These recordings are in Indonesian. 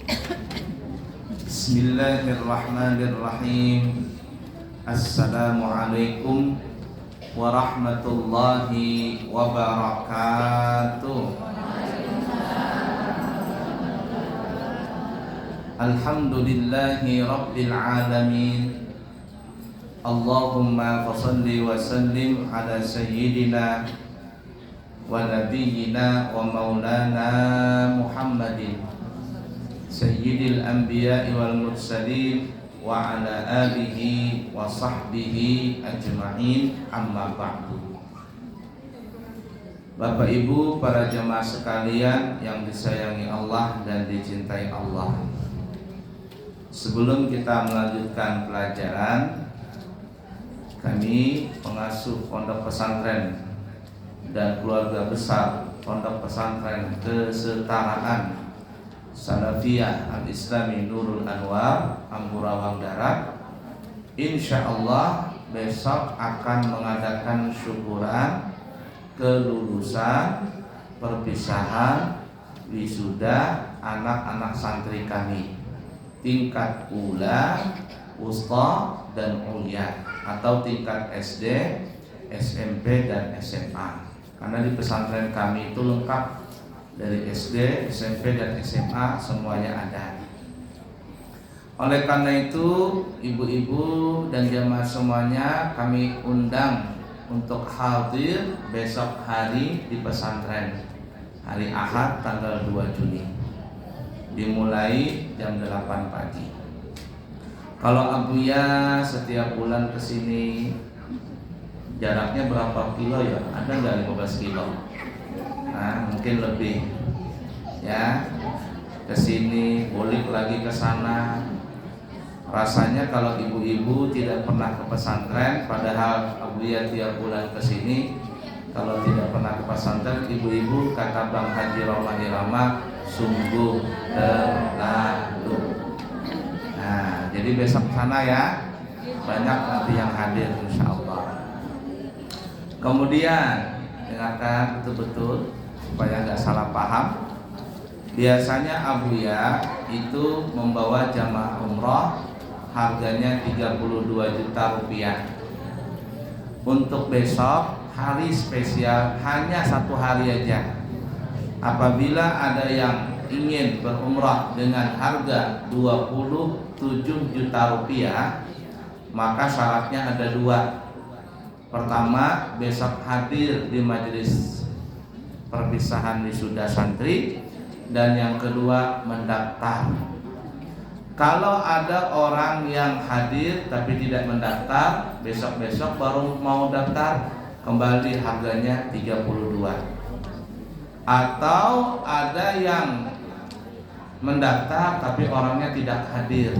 Bismillahirrahmanirrahim. Assalamualaikum warahmatullahi wabarakatuh. Alhamdulillahi rabbil alamin. Allahumma fassalli wa sallim ala sayyidina wa nabiyyina wa maulana Muhammadin sayyidil anbiya'i wal mursalin wa ala alihi wa sahbihi ajma'in, amma ba'du. Bapak Ibu, para jemaah sekalian yang disayangi Allah dan dicintai Allah, sebelum kita melanjutkan pelajaran, kami pengasuh Pondok Pesantren dan keluarga besar Pondok Pesantren Kesetaraan Salafiyah Al-Islami Nurul Anwar Amburawang Darat, insyaallah besok akan mengadakan syukuran kelulusan, perpisahan, wisuda anak-anak santri kami tingkat ula, wusta, dan ulia, atau tingkat SD, SMP, dan SMA. Karena di pesantren kami itu lengkap, dari SD, SMP, dan SMA semuanya ada. Oleh karena itu, ibu-ibu dan jamaah semuanya kami undang untuk hadir besok hari di pesantren, hari Ahad tanggal 2 Juni, dimulai jam 8 pagi. Kalau Abuya setiap bulan kesini, jaraknya berapa kilo ya? Ada nggak 15 kilo? Nah, mungkin lebih ya, kesini balik lagi ke sana. Rasanya kalau ibu-ibu tidak pernah ke pesantren, padahal Abuya tiap bulan kesini, kalau tidak pernah ke pesantren, ibu-ibu kata Bang Haji Roma Irama sungguh terlalu. Nah, jadi besok sana ya, banyak nanti yang hadir insyaallah. Kemudian dengarkan betul-betul supaya nggak salah paham. Biasanya Abuya itu membawa jamaah umroh, harganya 32 juta rupiah. Untuk besok hari spesial hanya 1 hari aja. Apabila ada yang ingin berumrah dengan harga 27 juta rupiah, maka syaratnya ada 2. Pertama, besok hadir di majelis perpisahan wisuda santri, dan yang kedua mendaftar. Kalau ada orang yang hadir tapi tidak mendaftar, besok-besok baru mau daftar, kembali harganya 32. Atau ada yang mendaftar tapi orangnya tidak hadir,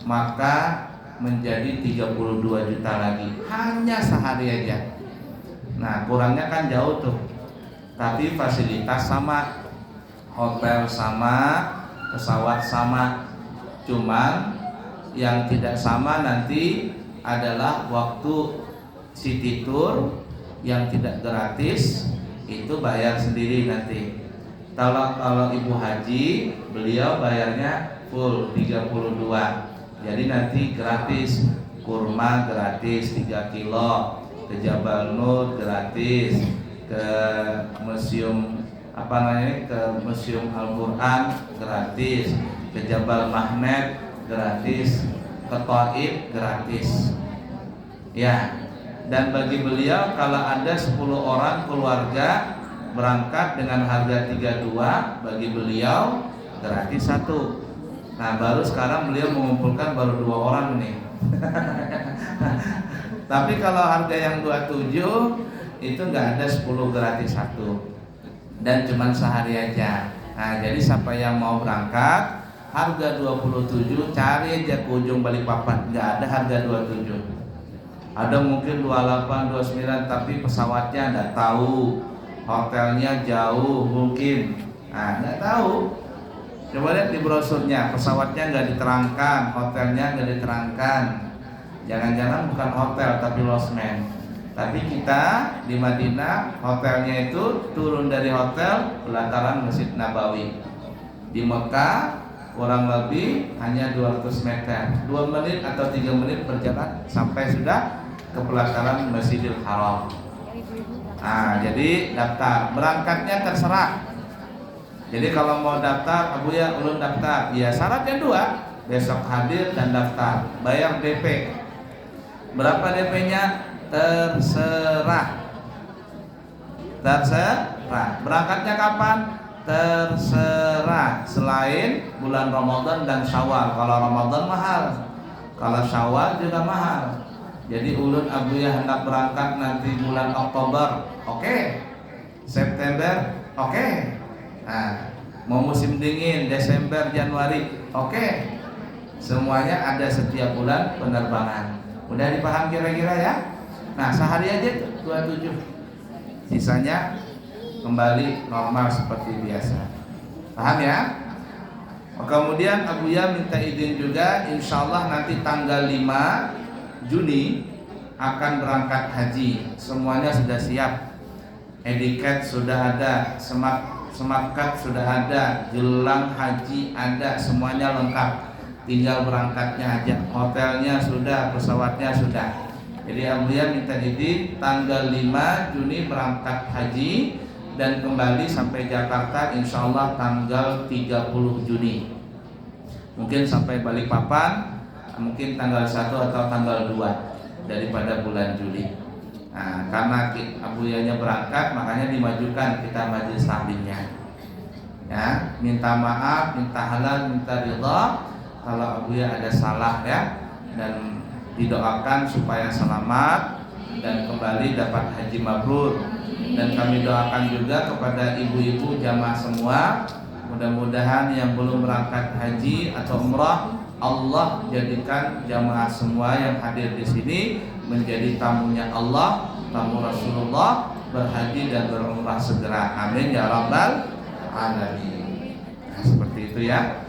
maka menjadi 32 juta lagi, hanya sehari aja. Nah, kurangnya kan jauh tuh, tapi fasilitas sama, hotel sama, pesawat sama. Cuman yang tidak sama nanti adalah waktu city tour yang tidak gratis, itu bayar sendiri nanti. Kalau Ibu Haji, beliau bayarnya full 32. Jadi nanti gratis, kurma gratis 3 kilo, ke Jabal Nur gratis, ke museum ke Museum Al-Quran gratis, ke Jabal Mahnet gratis, ke Taif gratis. Ya, dan bagi beliau kalau ada 10 orang keluarga berangkat dengan harga 32, bagi beliau gratis 1. Nah, baru sekarang beliau mengumpulkan baru 2 orang nih. Tapi kalau harga yang 27 itu nggak ada 10 gratis 1, dan cuma sehari aja. Nah, jadi siapa yang mau berangkat harga 27, cari aja ke ujung Balikpapan, nggak ada harga 27. Ada mungkin 28, 29, tapi pesawatnya nggak tahu, hotelnya jauh mungkin, nah nggak tahu. Coba lihat di brosurnya, pesawatnya nggak diterangkan, hotelnya nggak diterangkan. Jangan-jangan bukan hotel tapi losmen. Tapi kita di Madinah, hotelnya itu turun dari hotel pelataran Masjid Nabawi. Di Mekah kurang lebih hanya 200 meter, 2 menit atau 3 menit berjalan sampai sudah ke pelataran Masjidil Haram. Nah, jadi daftar, berangkatnya terserah. Jadi kalau mau daftar, Abu ya ulun daftar. Ya syaratnya 2, besok hadir dan daftar. Bayar DP. Berapa DP-nya? Terserah. Terserah. Berangkatnya kapan? Terserah. Selain bulan Ramadan dan Syawal. Kalau Ramadan mahal, kalau Syawal juga mahal. Jadi ulun Abu ya hendak berangkat nanti bulan Oktober, oke. September, oke. Nah, mau musim dingin Desember, Januari, oke. Semuanya ada setiap bulan penerbangan. Udah dipaham kira-kira ya? Nah, sehari aja 27. Sisanya kembali normal seperti biasa. Paham ya? Kemudian Abu ya minta izin juga, insya Allah nanti tanggal 5 Juni akan berangkat haji. Semuanya sudah siap. Etiket sudah ada, sematkat sudah ada, gelang haji ada, semuanya lengkap. Tinggal berangkatnya aja. Hotelnya sudah, pesawatnya sudah. Jadi Abu ya minta izin tanggal 5 Juni berangkat haji dan kembali sampai Jakarta insya Allah tanggal 30 Juni. Mungkin sampai Balikpapan mungkin tanggal 1 atau tanggal 2 daripada bulan Juli. Nah, karena Abu Yahya berangkat, makanya dimajukan kita majelis taklimnya. Ya, minta maaf, minta halal, minta ridha kalau Abu Yahya ada salah ya, dan didoakan supaya selamat dan kembali dapat haji mabrur. Dan kami doakan juga kepada ibu-ibu jamaah semua, mudah-mudahan yang belum berangkat haji atau umrah, Allah jadikan jamaah semua yang hadir di sini menjadi tamunya Allah, tamu Rasulullah, berhaji dan berumrah segera. Amin ya rabbal alamin. Nah, seperti itu ya.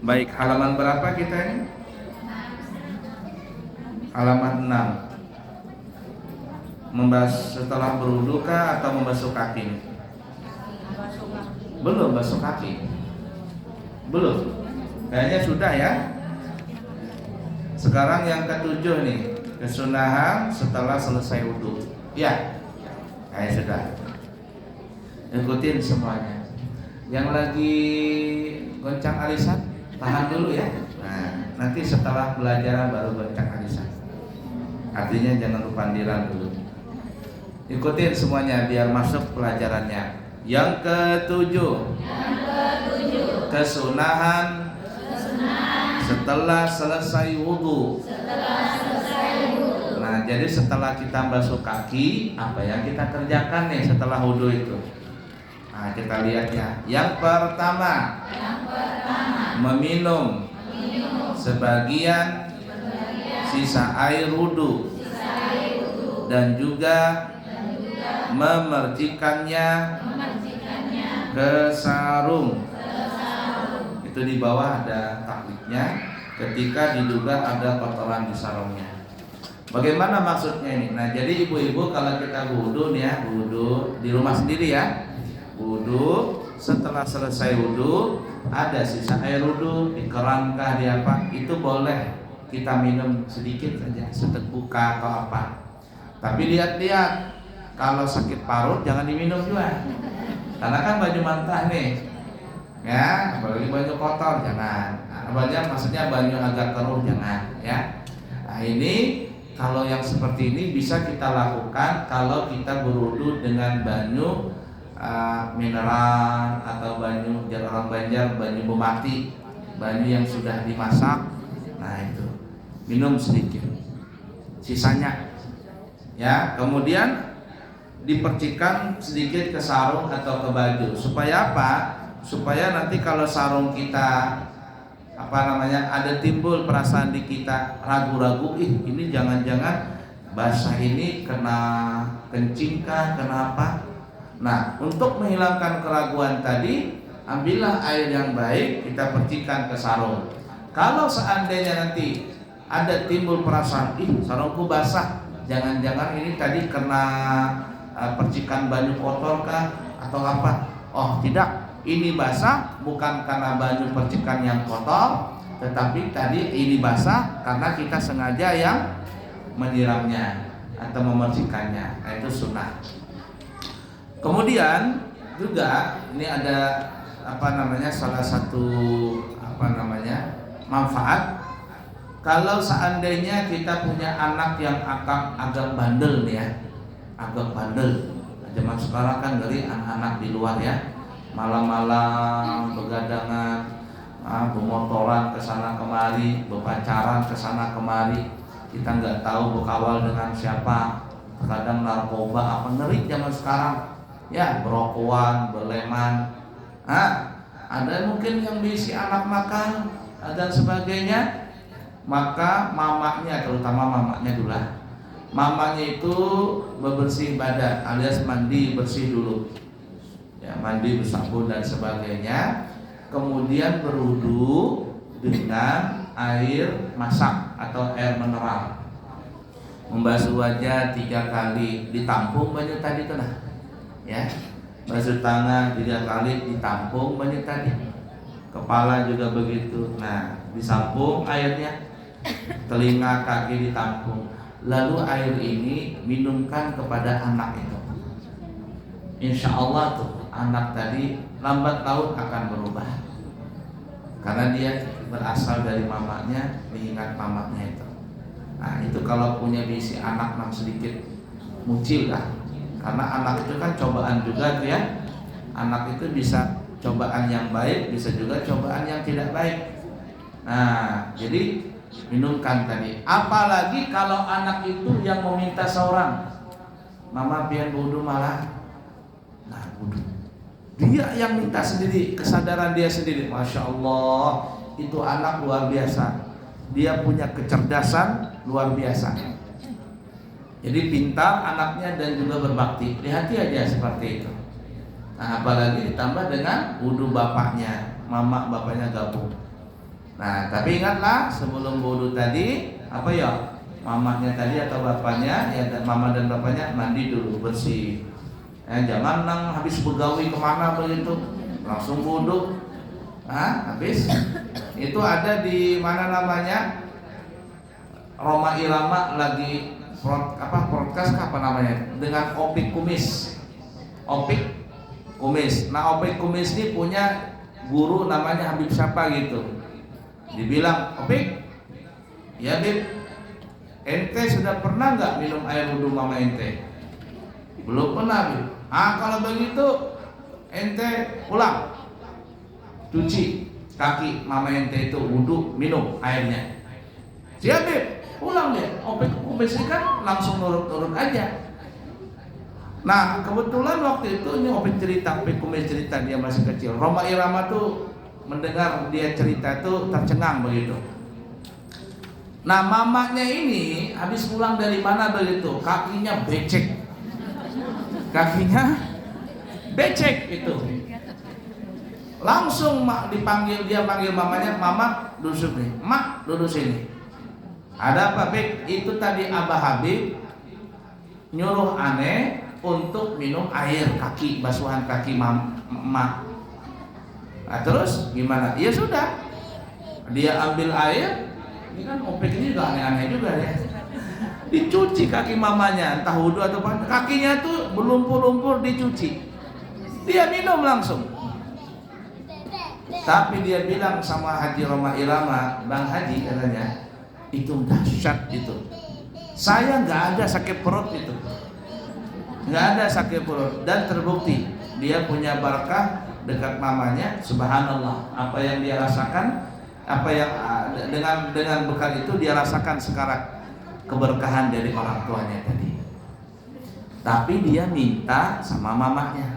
Baik, halaman berapa kita ini? Halaman 6. Membahas setelah berwudu kah atau membasuh kaki? Belum basuh kaki. Belum. Kayaknya sudah ya. Sekarang yang ketujuh nih, kesunahan setelah selesai wudu. Ya, kayak sudah. Ikutin semuanya. Yang lagi goncang arisan, tahan dulu ya. Nah, nanti setelah pelajaran baru goncang arisan. Artinya jangan lupa diran dulu. Ikutin semuanya biar masuk pelajarannya. Yang ketujuh, kesunahan setelah selesai wudu. Nah, jadi setelah kita basuh kaki, apa yang kita kerjakan nih setelah wudu itu? Nah, kita lihat ya. Yang pertama, meminum sebagian sisa air wudu dan juga memercikannya ke sarung. Itu di bawah ada taklidnya. Ketika diduga ada kotoran di sarungnya. Bagaimana maksudnya ini? Nah, jadi ibu-ibu kalau kita wudu nih ya, wudu di rumah sendiri ya. Wudu, setelah selesai wudu ada sisa air wudu di keran kah di apa, itu boleh kita minum sedikit saja, seteguk atau apa. Tapi lihat-lihat, kalau sakit parut jangan diminum juga. Karena kan baju mantah nih. Ya, apalagi baju kotor jangan. Maksudnya baju agak keruh jangan ya. Nah, ini kalau yang seperti ini bisa kita lakukan kalau kita berwudu dengan banyu mineral atau banyu orang Banjar, banyu bomati, banyu yang sudah dimasak. Nah, itu minum sedikit, sisanya ya. Kemudian dipercikan sedikit ke sarung atau ke baju. Supaya apa? Supaya nanti kalau sarung kita ada timbul perasaan di kita ragu-ragu, ini jangan-jangan basah ini kena kencing kah, kenapa? Nah, untuk menghilangkan keraguan tadi, ambillah air yang baik, kita percikan ke sarung. Kalau seandainya nanti ada timbul perasaan, sarungku basah, jangan-jangan ini tadi kena percikan baju kotor kah atau apa? Oh tidak, ini basah bukan karena baju percikan yang kotor, tetapi tadi ini basah karena kita sengaja yang menyiramnya atau memercikannya. Nah, itu sunnah. Kemudian juga ini ada salah satu manfaat. Kalau seandainya kita punya anak yang agak bandel nih ya, agak bandel. Zaman sekarang kan ngeri anak-anak di luar ya, malam-malam begadangan, bermotoran ke sana kemari, berpacaran ke sana kemari. Kita nggak tahu berkawal dengan siapa, kadang narkoba apa, ngeri zaman sekarang ya, berokokan, berleman. Ada mungkin yang berisi anak nakal dan sebagainya. Maka mamanya, terutama mamanya dulu lah, mamanya itu bebersih badan alias mandi bersih dulu ya, mandi bersabun dan sebagainya, kemudian berwudu dengan air masak atau air mineral, membasuh wajah 3 kali, ditampung banyak tadi tuh nah ya, basuh tangan 3 kali, ditampung banyak tadi, kepala juga begitu, nah disampung airnya, telinga kaki ditampung, lalu air ini minumkan kepada anak itu. Insya Allah tuh anak tadi lambat laun akan berubah, karena dia berasal dari mamanya, mengingat mamanya itu. Nah itu kalau punya bisi anak yang sedikit mucil lah, karena anak itu kan cobaan juga tuh ya. Anak itu bisa cobaan yang baik, bisa juga cobaan yang tidak baik. Nah jadi minumkan tadi. Apalagi kalau anak itu yang meminta seorang, mama pian wudu malah, nah wudu, dia yang minta sendiri, kesadaran dia sendiri. Masya Allah, itu anak luar biasa, dia punya kecerdasan luar biasa. Jadi pintar anaknya dan juga berbakti. Lihat aja seperti itu. Nah apalagi ditambah dengan wudu bapaknya, mama bapaknya gabung. Nah, tapi ingatlah sebelum wudu tadi apa ya? Mamanya tadi atau bapaknya ya, dan mama dan bapaknya mandi dulu bersih. Jangan nang habis begawi kemana begitu langsung wudu. Habis itu ada di mana namanya? Roma Irama lagi podcast apa namanya? Dengan Opik Kumis. Opik Kumis. Nah, Opik Kumis ini punya guru namanya Habib siapa gitu. Dibilang, Opik, ya Bib, ente sudah pernah nggak minum air wudhu mama ente? Belum pernah Bib. Kalau begitu ente pulang, cuci kaki mama ente itu, wudhu, minum airnya. Siap Bib, pulang deh. Opik Kumis kan langsung nurut-nurut aja. Nah kebetulan waktu itu ini Opik Kumis cerita dia masih kecil. Roma Irama tuh mendengar dia cerita itu tercengang begitu. Nah mamanya ini habis pulang dari mana begitu, kakinya becek, itu. Langsung dia panggil mamanya, mama duduk nih, mak duduk sini. Ada apa Bek? Itu tadi Abah Habib nyuruh aneh untuk minum air kaki, basuhan kaki mak. Nah, terus gimana? Ya sudah, dia ambil air. Ini kan Opik ini juga aneh-aneh juga ya. Dicuci kaki mamanya, entah wudhu atau apa. Kakinya tuh berlumpur-lumpur dicuci. Dia minum langsung. Tapi dia bilang sama Haji Roma Irama, Bang Haji katanya, itu dahsyat itu. Saya nggak ada sakit perut itu, nggak ada sakit perut, dan terbukti dia punya barakah dekat mamanya. Subhanallah, apa yang dia rasakan, apa yang dengan bekal itu dia rasakan sekarang keberkahan dari orang tuanya tadi. Tapi dia minta sama mamanya.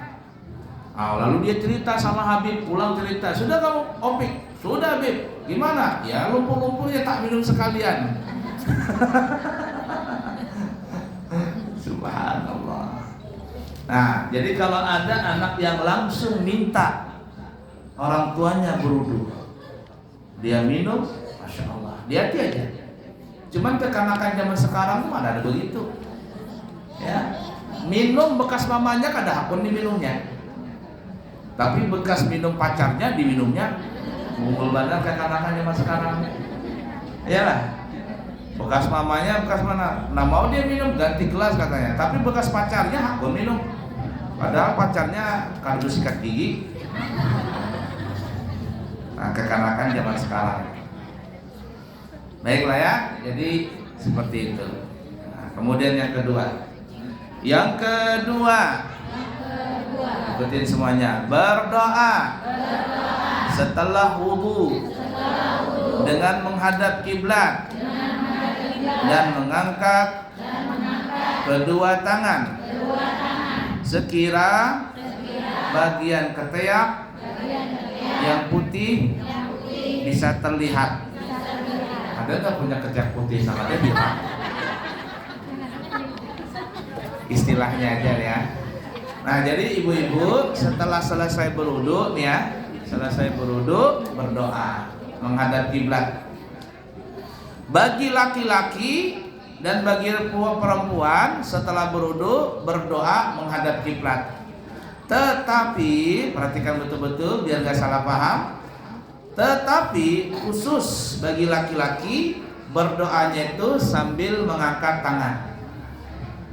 Lalu dia cerita sama Habib, pulang cerita, sudah kamu Opik, sudah Habib, gimana? Ya lumpur-lumpurnya tak minum sekalian. Subhanallah. Nah, jadi kalau ada anak yang langsung minta orang tuanya berwudu, dia minum, Masya Allah, hati aja. Cuman kekanakan zaman sekarang mana ada begitu ya, minum bekas mamanya kada hakun diminumnya. Tapi bekas minum pacarnya diminumnya unggul badan kekanakan zaman sekarang. Iyalah. Bekas mamanya, bekas mana? Nah mau dia minum ganti kelas katanya. Tapi bekas pacarnya hakun minum. Padahal pacarnya kardus sikat gigi. Nah kekanakan zaman sekarang. Baiklah ya. Jadi seperti itu. Nah, kemudian yang kedua. Ikutin semuanya. Berdoa setelah wudu dengan menghadap kiblat dan mengangkat kedua tangan sekira bagian ketiak yang putih bisa terlihat. Ada nggak punya ketiak putih sama dia bilang? Istilahnya aja ya. Nah jadi ibu-ibu setelah selesai berwudu nih ya, selesai berwudu berdoa menghadap kiblat. Bagi laki-laki dan bagi perempuan setelah berwudu berdoa menghadap kiblat. Tetapi perhatikan betul-betul biar gak salah paham. Tetapi khusus bagi laki-laki berdoanya itu sambil mengangkat tangan.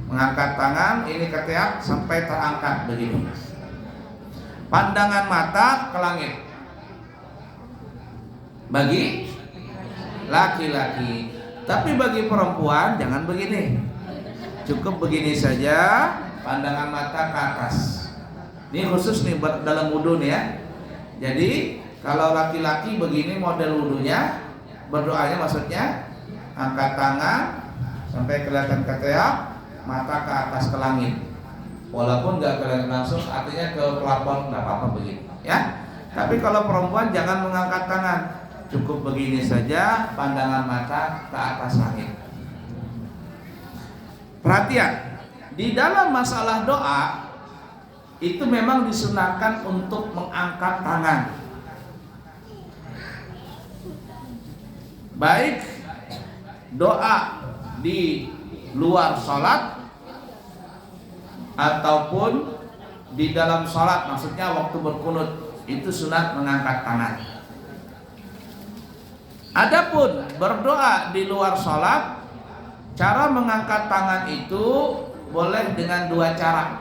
Mengangkat tangan ini ketiak sampai terangkat begini. Pandangan mata ke langit. Bagi laki-laki. Tapi bagi perempuan jangan begini. Cukup begini saja, pandangan mata ke atas. Ini khusus nih dalam wudu nih ya. Jadi kalau laki-laki begini model wudunya, berdoanya maksudnya angkat tangan sampai kelihatan ketiak, mata ke atas ke langit. Walaupun nggak kelihatan langsung, artinya ke pelapon nggak apa-apa begini, ya. Tapi kalau perempuan jangan mengangkat tangan, cukup begini saja, pandangan mata ke atas langit. Perhatian, di dalam masalah doa itu memang disunahkan untuk mengangkat tangan. Baik doa di luar sholat ataupun di dalam sholat, maksudnya waktu berkunut itu sunat mengangkat tangan. Adapun berdoa di luar sholat, cara mengangkat tangan itu boleh dengan dua cara.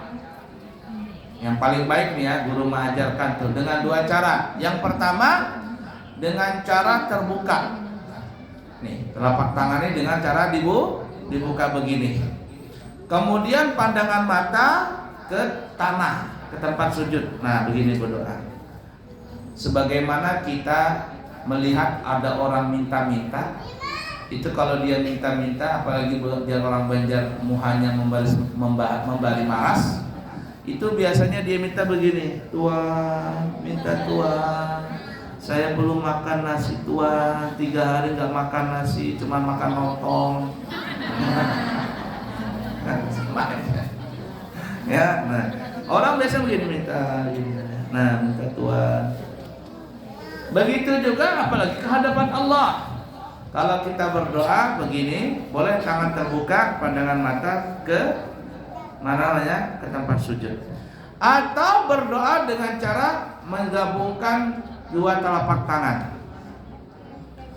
Yang paling baik nih ya, guru mengajarkan tuh dengan dua cara. Yang pertama dengan cara terbuka. Nih, telapak tangannya dengan cara dibuka begini. Kemudian pandangan mata ke tanah, ke tempat sujud. Nah, begini berdoa. Sebagaimana kita melihat ada orang minta-minta, itu kalau dia minta-minta, apalagi dia orang Banjar muhanya membari maras, itu biasanya dia minta begini, Tuhan, minta Tuhan, saya belum makan nasi Tuhan, 3 hari nggak makan nasi, cuma makan lontong. Ya, nah orang biasa begini minta, nah minta Tuhan. Begitu juga apalagi ke hadapan Allah. Kalau kita berdoa begini, boleh tangan terbuka, pandangan mata ke mana namanya, ke tempat sujud. Atau berdoa dengan cara menggabungkan dua telapak tangan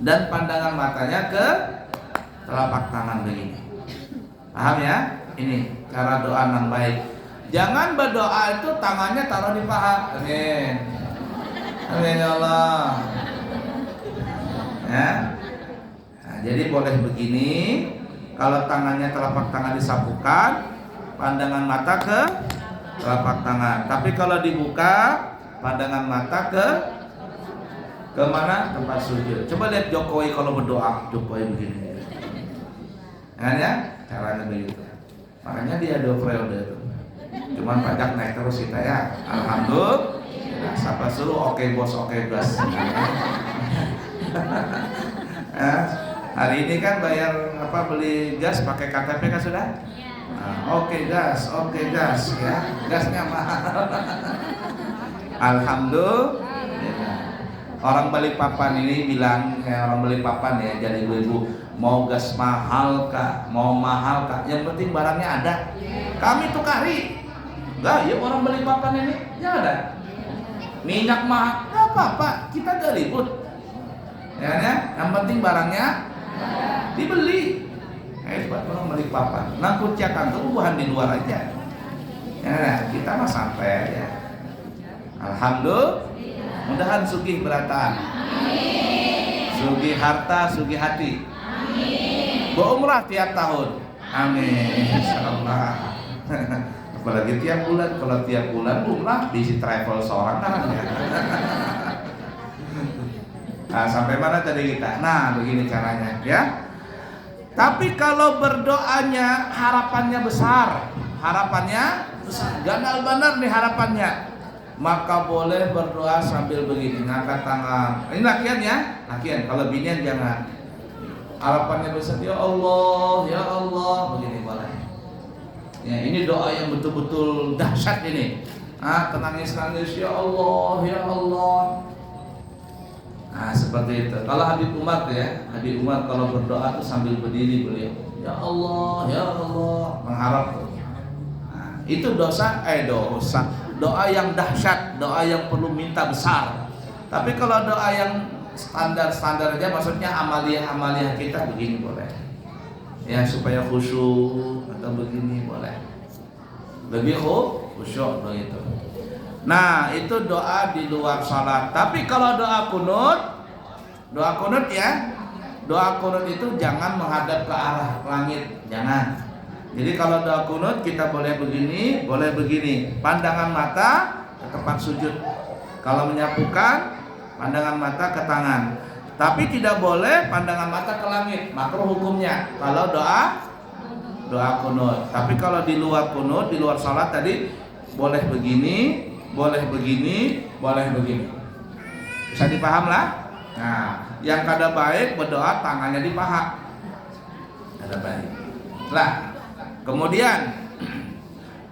dan pandangan matanya ke telapak tangan begini. Paham ya? Ini cara doa yang baik. Jangan berdoa itu tangannya taruh di paha. Amin. Amin ya Allah. Ya. Nah, jadi boleh begini. Kalau tangannya telapak tangan disapukan, pandangan mata ke telapak tangan. Tapi kalau dibuka, pandangan mata ke mana? Tempat sujud. Coba lihat Jokowi kalau berdoa, Jokowi begini. Kan ya? Caranya begitu. Makanya dia 2 periode itu. Cuman pajak naik terus kita ya. Alhamdulillah. Siapa suruh oke bos, oke gas. Nah, hari ini kan bayar beli gas pakai KTP kan sudah? Nah, oke gas ya. Gasnya mahal. Alhamdulillah. Orang Balikpapan ini bilang, orang Balikpapan ya, jadi ibu-ibu, mau gas mahal kak, mau mahal kak, yang penting barangnya ada. Kami tukari. Enggak, ya orang Balikpapan ini ya ada. minyak mahal, nggak apa-apa, kita gak ribut. Ya, ya? Yang penting barangnya dibeli. Hebat orang beli papan. Nangkut ciakan tuh bukan di luar aja. Ya, kita mah santai aja. Alhamdulillah. Mudahan sugih beratan. Sugih harta, sugih hati. Berumrah tiap tahun. Amin. Insyaallah. Apalagi tiap bulan, kalau tiap bulan umrah bisi travel seorang kan ya. Nah, sampai mana tadi kita? Nah, begini caranya ya. Tapi kalau berdoanya harapannya besar, gandal benar nih harapannya, maka boleh berdoa sambil begini, ngangkat tangan. Ini lakian ya, lakian. Kalau binian jangan. Harapannya besar, ya Allah, begini boleh. Ya, ini doa yang betul-betul dahsyat ini. Tenangis-nangis, ya Allah. Nah, seperti itu. Kalau Habib Umar tuh ya, Habib Umar kalau berdoa tuh sambil berdiri beliau, ya Allah, mengharap tuh. Nah, itu doa yang dahsyat, doa yang perlu minta besar. Tapi kalau doa yang standar aja, maksudnya amalia kita begini boleh. Ya, supaya khusyuk atau begini boleh. Lebih khusyuk begitu. Nah, itu doa di luar salat. Tapi kalau doa kunut ya, doa kunut itu jangan menghadap ke arah langit, jangan. Jadi kalau doa kunut kita boleh begini, pandangan mata ke tempat sujud. Kalau menyapukan, pandangan mata ke tangan. Tapi tidak boleh pandangan mata ke langit, makruh hukumnya. Kalau doa kunut. Tapi kalau di luar kunut, di luar salat tadi boleh begini. Bisa dipaham lah. Nah, yang kada baik berdoa tangannya di paha. Kada baik. Lah, kemudian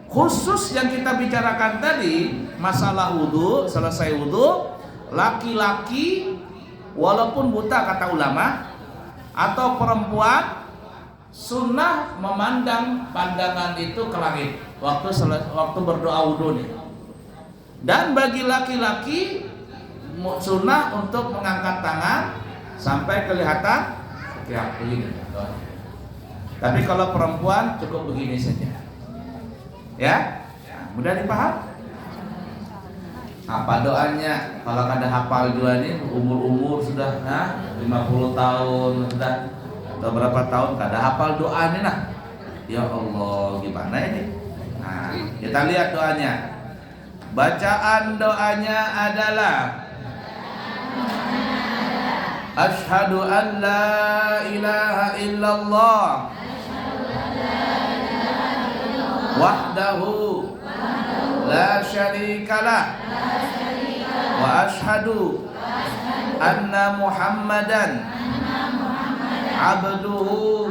khusus yang kita bicarakan tadi masalah wudu, selesai wudu, laki-laki walaupun buta kata ulama atau perempuan sunnah memandang pandangan itu ke langit waktu berdoa wudu nih. Dan bagi laki-laki sunnah untuk mengangkat tangan sampai kelihatan ya begini. Tapi kalau perempuan cukup begini saja. Ya, mudah dipaham. Apa doanya? Kalau kada hafal juga nih, umur sudah 50 tahun sudah atau berapa tahun kada hafal doa nih nah. Ya Allah, gimana ini? Nah, kita lihat doanya. Bacaan doanya adalah Asyhadu an la ilaha illallah wahdahu la syarikalah wa asyhadu anna Muhammadan abduhu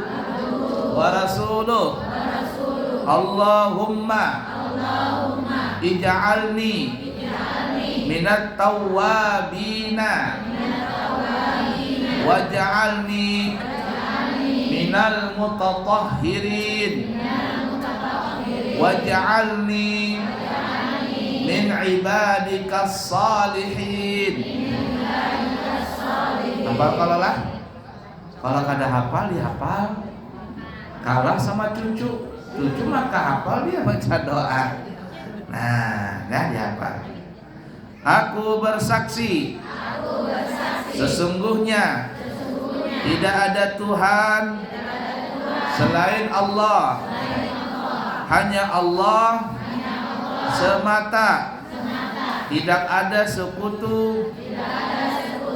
wa rasuluh. Allahumma ij'alni minat tawwabina waj'alni minal mutatahhirin waj'alni min ibadikas salihin. Hafal kalau kada hafal ya hafal. Kalah sama cucu maka hafal dia baca doa. Nah, dihafal. Aku bersaksi sesungguhnya tidak ada Tuhan selain Allah. Hanya Allah semata, tidak ada sekutu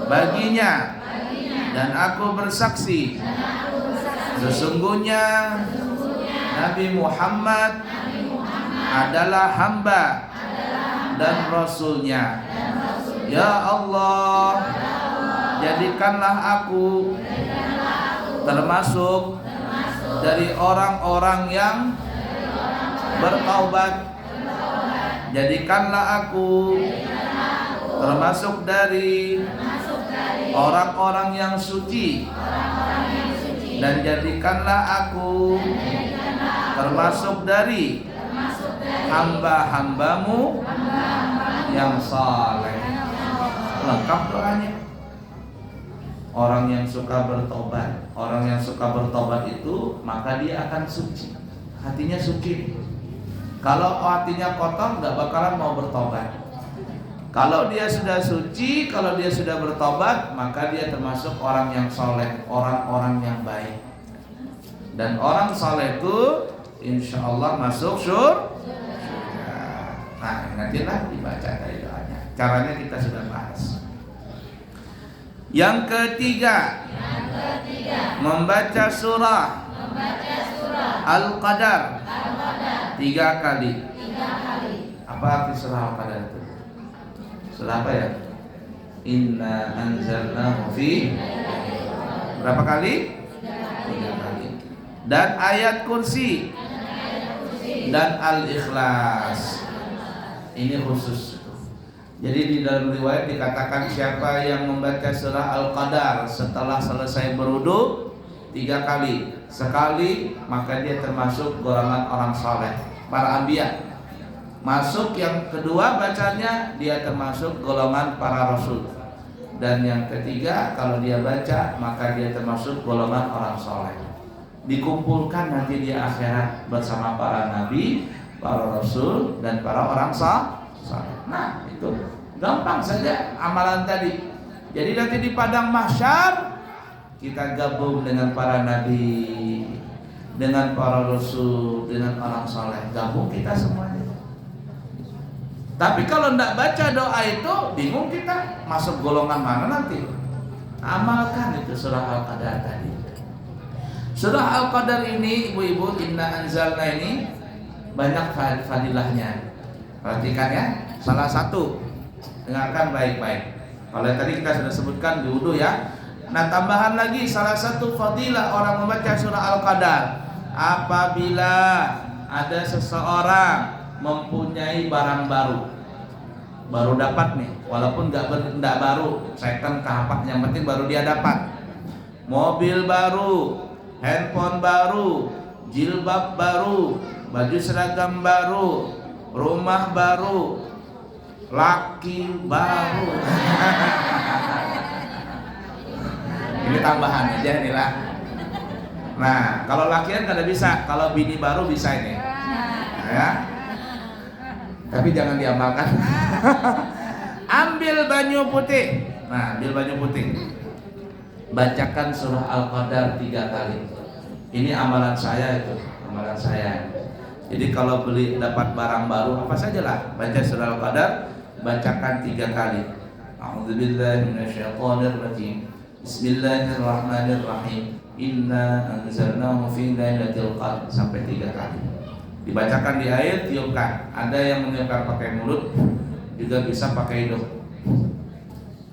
baginya. Dan aku bersaksi sesungguhnya Nabi Muhammad adalah hamba dan rasulnya. Ya Allah, jadikanlah aku termasuk dari orang-orang yang bertaubat. Jadikanlah aku termasuk dari orang-orang yang suci. Dan jadikanlah aku termasuk dari hamba-hambamu yang saleh. Lengkap doanya. Orang yang suka bertobat, orang yang suka bertobat itu maka dia akan suci, hatinya suci. Kalau hatinya kotor nggak bakalan mau bertobat. Kalau dia sudah suci, kalau dia sudah bertobat, maka dia termasuk orang yang soleh, orang-orang yang baik. Dan orang soleh itu insya Allah masuk surga. Nah, nantilah dibaca dari doanya. Caranya kita sudah bahas. Yang ketiga, membaca surah Al-Qadar 3 kali. Apa arti surah Al-Qadar itu? Surah apa ya? Inna anzalnahu fi. Berapa kali? 3 kali. Dan ayat kursi dan Al-Ikhlas. Ini khusus. Jadi di dalam riwayat dikatakan siapa yang membaca surah Al-Qadar setelah selesai berwudu 3 kali, sekali, maka dia termasuk golongan orang saleh, para anbiya. Masuk yang kedua bacanya dia termasuk golongan para rasul. Dan yang ketiga kalau dia baca maka dia termasuk golongan orang saleh. Dikumpulkan nanti di akhirat bersama para nabi, para rasul dan para orang saleh. Nah, itu gampang saja amalan tadi. Jadi nanti di padang mahsyar kita gabung dengan para nabi, dengan para rasul, dengan orang saleh, gabung kita semuanya. Tapi kalau tidak baca doa itu, bingung kita masuk golongan mana nanti. Amalkan itu surah Al-Qadar tadi. Surah Al-Qadar ini, ibu-ibu, inna anzalna ini banyak fadilahnya. Perhatikan ya, salah satu, dengarkan baik-baik. Kalau tadi kita sudah sebutkan di wudu ya. Nah, tambahan lagi salah satu fadilah orang membaca surah Al-Qadar, apabila ada seseorang mempunyai barang baru dapat nih, walaupun nggak baru, second kapak, yang penting baru dia dapat. Mobil baru, handphone baru, jilbab baru, baju seragam baru, rumah baru, laki baru. Ini tambahan aja nih lah. Nah, kalau lakian kada bisa, kalau bini baru bisa ini. Ya. Tapi jangan diamalkan. Ambil banyu putih. Nah, ambil banyu putih. Bacakan surah Al-Qadar 3 kali. Ini amalan saya itu, amalan saya. Jadi kalau beli dapat barang baru apa sajalah, baca surah Al-Qadar, bacakan 3 kali. A'udzubillahi minasyaitonirrajim. Bismillahirrahmanirrahim. Inna anzalnahu fi lailatul qadr sampai 3 kali. Dibacakan di air, tiupkan. Ada yang meniupkan pakai mulut, juga bisa pakai hidung.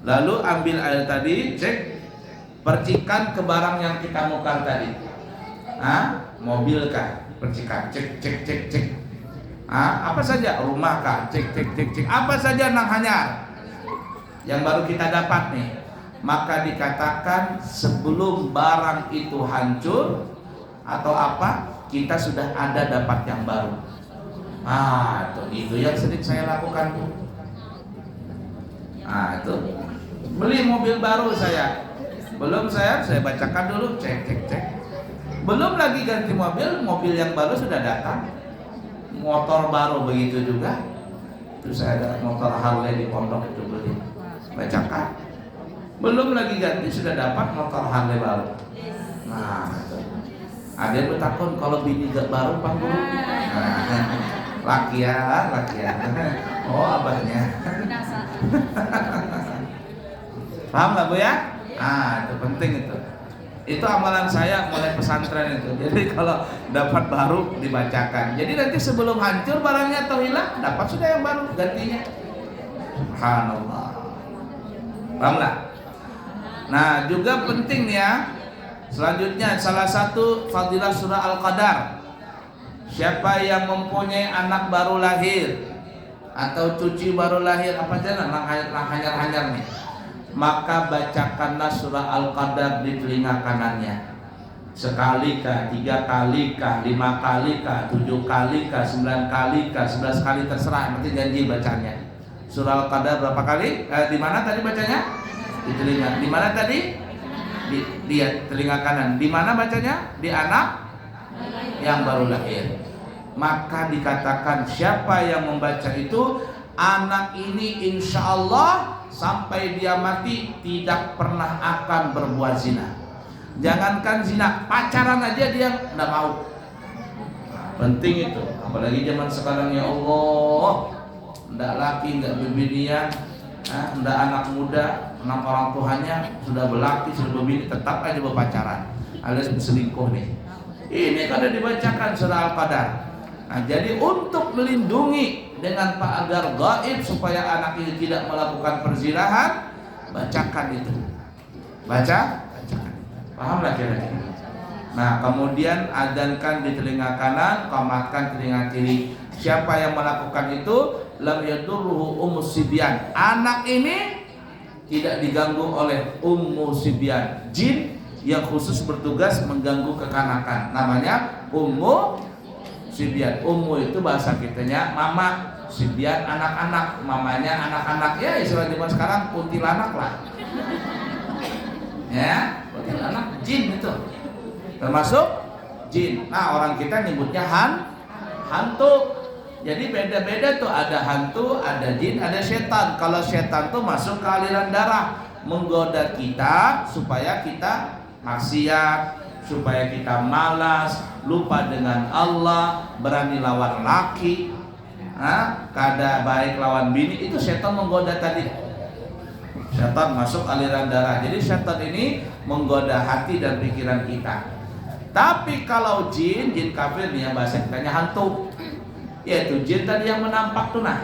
Lalu ambil air tadi, cek, percikan ke barang yang kita mukar tadi. Mobil kah? Percikan, cek. Apa saja, rumah kah? Cek. Apa saja nang hanyar yang baru kita dapat nih. Maka dikatakan sebelum barang itu hancur atau apa, kita sudah ada dapat yang baru. Itu yang sering saya lakukan tuh. Itu beli mobil baru saya, belum saya bacakan dulu, cek. Belum lagi ganti mobil yang baru sudah datang. Motor baru begitu juga. Terus saya ada motor Harley di pondok itu beli, bacakan. Belum lagi ganti sudah dapat motor Harley baru. Nah, itu. Ada yang bertakun kalau bini gak baru Pak Guru. Lakian. Oh, abahnya. Paham gak Bu ya? Itu penting itu. Itu amalan saya mulai pesantren itu. Jadi kalau dapat baru dibacakan. Jadi nanti sebelum hancur barangnya atau hilang, dapat sudah yang baru gantinya. Subhanallah. Paham gak? Nah, juga penting ya. Selanjutnya salah satu fadilah surah Al-Qadar, siapa yang mempunyai anak baru lahir atau cucu baru lahir, apa aja hanyar nih, maka bacakanlah surah Al-Qadar di telinga kanannya. Sekali kah, 3 kali kah, 5 kali kah, 7 kali kah, 9 kali kah, 11 kali, terserah, nanti janji bacanya. Surah Al-Qadar berapa kali? Di mana tadi bacanya? Di telinga. Di mana tadi? Di telinga kanan. Di mana bacanya? Di anak yang baru lahir. Maka dikatakan siapa yang membaca itu, anak ini insya Allah sampai dia mati tidak pernah akan berbuat zina. Jangankan zina, pacaran aja dia tidak mau. Penting itu, apalagi zaman sekarang ya Allah, ndak laki, ndak bebinian, ndak anak muda, anak orang tuanya sudah berlaki, sudah berbini, tetap aja berpacaran, alias berselingkuh nih. Ini kan ada dibacakan surah Al-Qadar. Nah, jadi untuk melindungi dengan pagar gaib supaya anak ini tidak melakukan perzinahan, bacakan itu. Bacakan. Pahamlah kira-kira. Nah, kemudian adzankan di telinga kanan, qamatkan telinga kiri. Siapa yang melakukan itu, lam yadurruhu ummus sibyan. Anak ini tidak diganggu oleh ummu sibyan, jin yang khusus bertugas mengganggu kekanakan. Namanya ummu sibyan. Ummu itu bahasa kitanya mama, sibyan anak-anak, mamanya anak-anak. Ya istilah zaman sekarang kuntilanak lah. Ya, kuntilanak jin itu. Termasuk jin. Nah, orang kita nyebutnya hantu. Jadi beda-beda tuh, ada hantu, ada jin, ada setan. Kalau setan tuh masuk ke aliran darah, menggoda kita supaya kita maksiat, supaya kita malas, lupa dengan Allah, berani lawan laki, kada baik lawan bini. Itu setan menggoda tadi. Setan masuk aliran darah. Jadi setan ini menggoda hati dan pikiran kita. Tapi kalau jin kafir nih yang bahasa kitanya hantu, yaitu jin tadi yang menampak tuh nah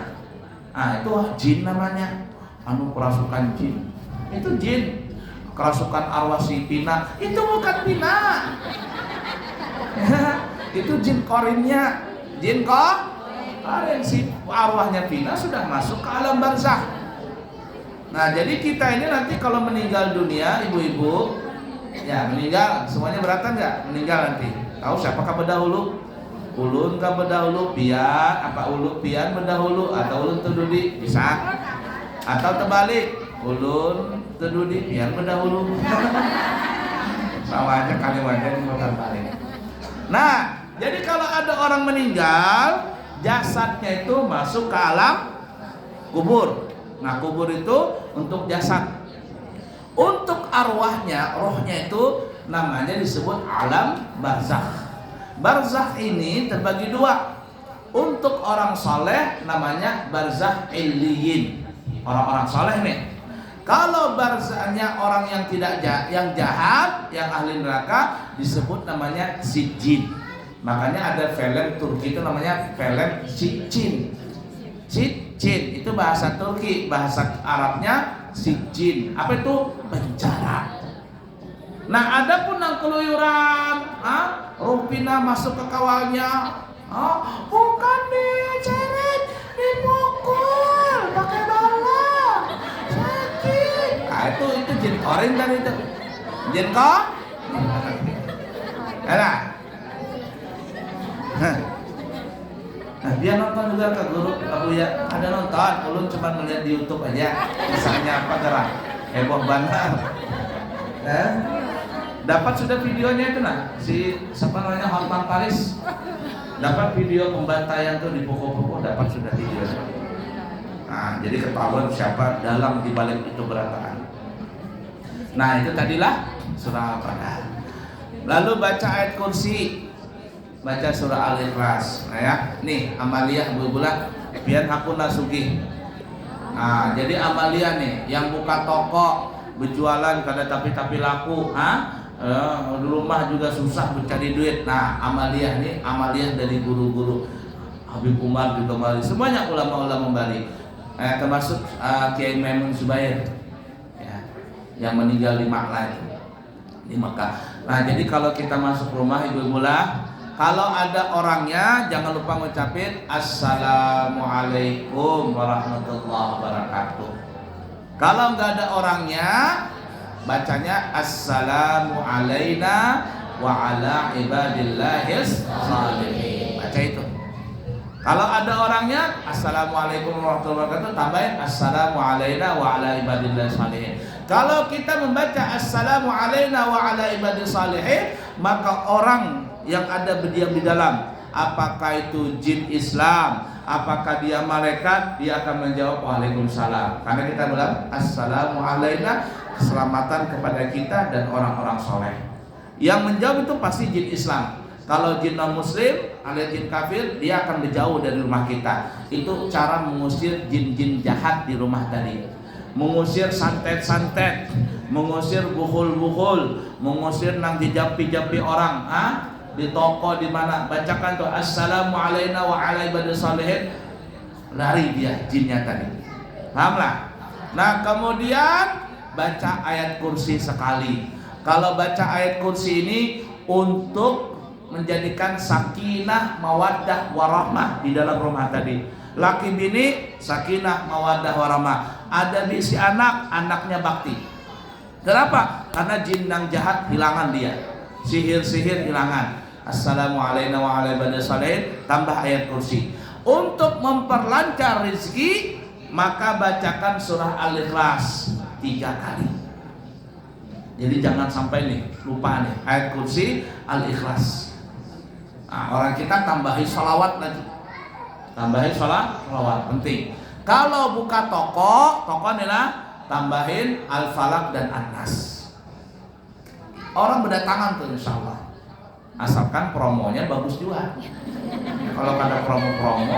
itu jin namanya, kerasukan jin. Itu jin, kerasukan arwah si Pina. Itu bukan Pina. Itu jin korinnya, jin korin. Si arwahnya Pina sudah masuk ke alam barzakh. Nah, jadi kita ini nanti kalau meninggal dunia, ibu-ibu, ya meninggal, semuanya beratan nggak? Meninggal nanti. Tahu siapakah berdahulu? Ulun kah berdahulu? Pian? Apa ulun pian berdahulu? Atau ulun terdudi? Bisa? Atau terbalik? Ulun terdudi, pian berdahulu. Sama aja kalimatnya bukan balik. Nah, jadi kalau ada orang meninggal, jasadnya itu masuk ke alam kubur. Nah, kubur itu untuk jasad. Untuk arwahnya, rohnya itu namanya disebut alam barzakh. Barzakh ini terbagi dua. Untuk orang soleh namanya barzakh illiyin, orang-orang soleh nih. Kalau barzakhnya orang yang tidak yang jahat, yang ahli neraka, disebut namanya sijin. Makanya ada film Turki itu namanya film Sijin. Sijin itu bahasa Turki, bahasa Arabnya sijin. Apa itu? Penjara. Nah, ada pun yang keluyuran, Rupina masuk ke kawalnya, bukan diceret, dipukul pakai bala, sakit. Nah, itu jin korin kan itu, jin Nah, dia nonton juga ke guru Abu ya, ada nonton, ulun cuma melihat di YouTube aja, misalnya apa gerak heboh banget. Dapat sudah videonya itu nah, si siapa namanya Hotman Paris, dapat video pembantaian tuh dipukul-pukul, dapat sudah videonya. Nah, jadi ketahuan siapa dalam dibalik itu berantakan. Nah, itu tadilah surah Al-Qadar. Lalu baca ayat kursi, baca surah Al-Ikhlas. Nah ya, nih Amalia bulan biar aku nasugi. Nah, jadi Amalia nih yang buka toko, berjualan kada tapi laku, di rumah juga susah mencari duit. Nah, Amalia nih, Amalia dari guru-guru Habib Umar juga Bali, semuanya ulama-ulama Bali, termasuk Kiai Maimun Zubair, ya, yang meninggal di Makkah, di Makkah. Nah, jadi kalau kita masuk rumah ibu-ibu lah, kalau ada orangnya jangan lupa ngucapin Assalamualaikum warahmatullahi wabarakatuh. Kalau nggak ada orangnya, bacanya Assalamu alaina wa ala ibadillahis shalihin. Baca itu. Kalau ada orangnya assalamualaikum warahmatullahi wabarakatuh, tambahin assalamu alaina wa ala ibadillah salihin. Kalau kita membaca assalamu alaina wa ala ibadillah salihin, maka orang yang ada berdiam di dalam, apakah itu jin Islam, apakah dia malaikat, dia akan menjawab waalaikumsalam. Karena kita bilang assalamu alaina, keselamatan kepada kita dan orang-orang soleh. Yang menjawab itu pasti jin Islam. Kalau jin non muslim alias jin kafir, dia akan menjauh dari rumah kita. Itu cara mengusir jin-jin jahat di rumah tadi. Mengusir santet-santet, mengusir bukhul-bukhul, mengusir nang dijapi-japi orang, di toko di mana, bacakan tuh assalamu alaina wa ala ibadillah salihin, lari dia jinnya tadi. Pahamlah? Nah, kemudian baca ayat kursi sekali. Kalau baca ayat kursi ini untuk menjadikan sakinah, mawaddah, warahmah di dalam rumah tadi. Laki bini sakinah, mawaddah, warahmah. Ada bisi anak, anaknya bakti. Kenapa? Karena jin yang jahat hilangan dia, sihir-sihir hilangan. Assalamualaikum warahmatullahi wabarakatuh, tambah ayat kursi. Untuk memperlancar rezeki, maka bacakan surah Al-Ikhlas 3 kali. Jadi jangan sampai nih lupa nih ayat kursi, Al-Ikhlas. Nah, orang kita tambahin sholawat lagi, tambahin sholawat penting. Kalau buka toko adalah tambahin Al-Falaq dan An-Nas. Orang berdatangan tuh insya Allah, asalkan promonya bagus juga. Kalau ada promo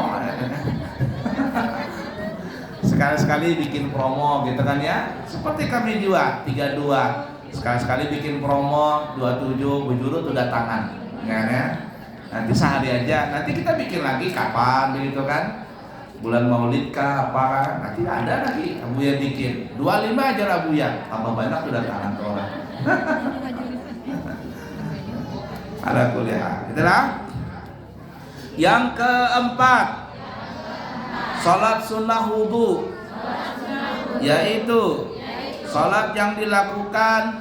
sekali-sekali bikin promo gitu kan ya, seperti kami juga 32 sekali-sekali bikin promo 27 bujuru tuh datangan ya. Nanti sehari aja, nanti kita bikin lagi kapan begitu kan, bulan maulid kah apa kan, nanti ada lagi Abuya bikin 25 aja Abuya, tambah banyak sudah tangan tuh orang. Ada kuliah itulah. Yang keempat, salat sunnah wudu, yaitu salat yang dilakukan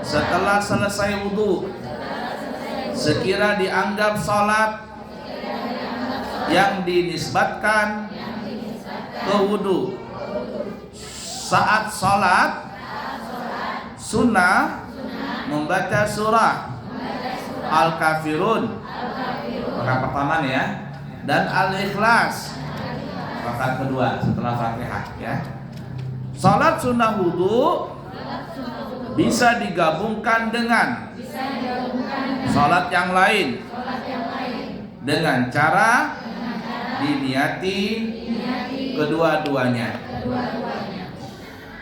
setelah selesai wudu. Sekira dianggap salat yang dinisbatkan ke wudu. Saat salat sunnah membaca surah Al-Kafirun rakaat pertama nih ya, dan Al-Ikhlas rakaat kedua setelah Fatihah ya. Salat sunnah wudu bisa digabungkan dengan salat yang lain dengan cara diniati kedua-duanya.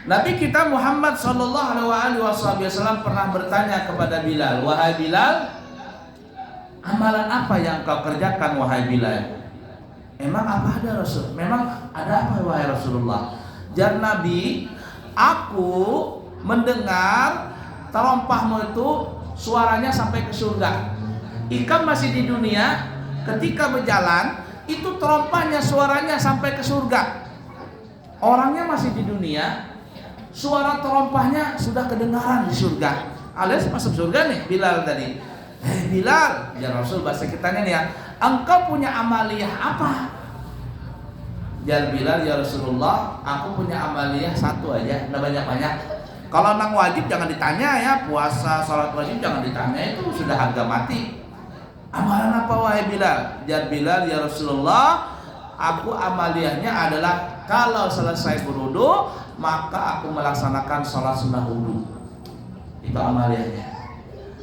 Nabi kita Muhammad sallallahu alaihi wasallam pernah bertanya kepada Bilal, "Wahai Bilal, amalan apa yang kau kerjakan wahai Bilal?" Emang apa ada Rasul? Memang ada apa wahai Rasulullah? Jar Nabi, "Aku mendengar terompahmu itu suaranya sampai ke surga." Ikam masih di dunia, ketika berjalan itu terompahnya suaranya sampai ke surga. Orangnya masih di dunia, suara terompahnya sudah kedengaran di surga, alias masuk surga nih Bilal tadi. Bilal, ya Rasul, bahasa kitanya nih ya, engkau punya amaliyah apa? Ya Bilal, ya Rasulullah, aku punya amaliyah satu aja, nggak banyak-banyak. Kalau nang wajib jangan ditanya ya, puasa, sholat wajib jangan ditanya, itu sudah harga mati. Amalan apa wahai Bilal? Ya Bilal, ya Rasulullah, aku amaliyahnya adalah kalau selesai berwudu maka aku melaksanakan sholat sunnah wudu. Itu amaliyahnya.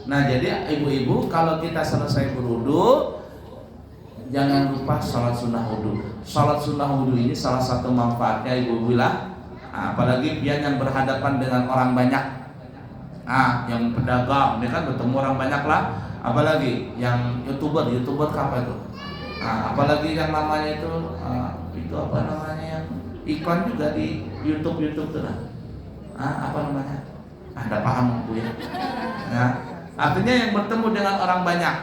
Nah jadi ibu-ibu, kalau kita selesai berwudu jangan lupa sholat sunnah wudu. Sholat sunnah wudu ini salah satu manfaatnya ibu bilang, apalagi dia yang berhadapan dengan orang banyak, yang pedagang, dia kan bertemu orang banyak lah. Apalagi yang youtuber apa itu? Apalagi yang namanya itu apa namanya yang iklan juga di YouTube tuh lah. Apa namanya? Anda paham Bu ya? Nah, artinya yang bertemu dengan orang banyak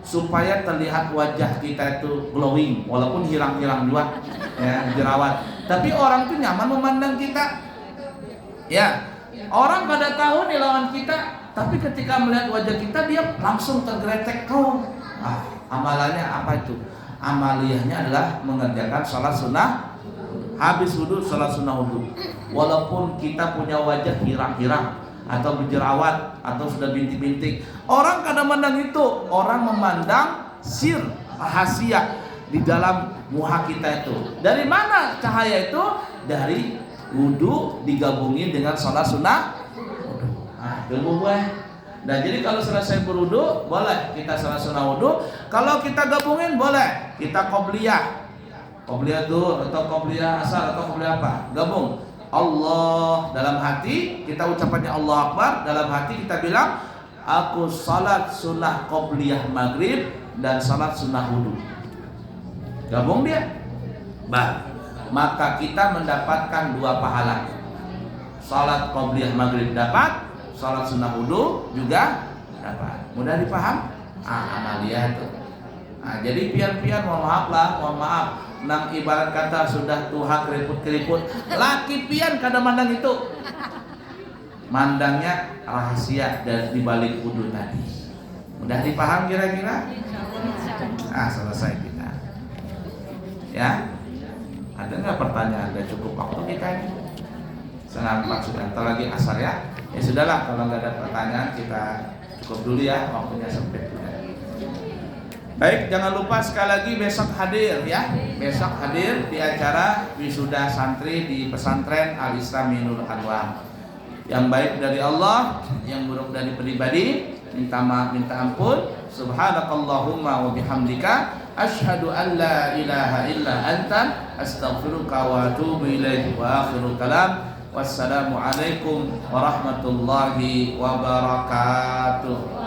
supaya terlihat wajah kita itu glowing, walaupun hilang-hilang juga ya, jerawat. Tapi orang itu nyaman memandang kita. Ya, orang pada tahu nih lawan kita, tapi ketika melihat wajah kita dia langsung tergeletek. Amalannya apa itu? amaliyahnya adalah mengerjakan sholat sunnah. Habis wudhu sholat sunnah wudhu. Walaupun kita punya wajah hirang-hirang atau berjerawat atau sudah bintik-bintik, orang kadang memandang itu, orang memandang sir, rahasia di dalam muha kita itu. Dari mana cahaya itu? Dari wudhu digabungin dengan sholat sunnah. Itu boleh. Nah, jadi kalau selesai berwudu boleh kita sholat sunnah wudu. Kalau kita gabungin boleh kita qobliyah zuhur atau qobliyah asar atau qobliyah apa, gabung. Allah dalam hati kita ucapannya Allah Akbar, dalam hati kita bilang aku salat sunnah qobliyah maghrib dan salat sunnah wudu. Gabung dia. Maka kita mendapatkan 2 pahala. Salat qobliyah maghrib dapat, salat sunnah wudu juga dapat. Mudah dipaham? Amaliyah itu. Jadi pian-pian mohon maaf. Nang ibarat kata sudah tuha keriput-keriput, laki pian kadang mandang itu. Mandangnya rahasia dari dibalik wudu tadi. Mudah dipaham kira-kira? Selesai kita. Ya. Ada nggak pertanyaan? Udah cukup waktu kita ini. Setengah 4 sudah. Ntar lagi asar ya. Ya sudahlah, kalau nggak ada pertanyaan kita cukup dulu ya, waktunya sempit. Baik, jangan lupa sekali lagi besok hadir ya. Besok hadir di acara wisuda santri di pesantren Al Islam Minul Anwar. Yang baik dari Allah, yang buruk dari pribadi, minta maaf, minta ampun. Subhanakallahumma wa bihamdika asyhadu an la ilaha illa anta astaghfiruka wa atubu ilaik. Wa akhiru kalam, wassalamualaikum warahmatullahi wabarakatuh.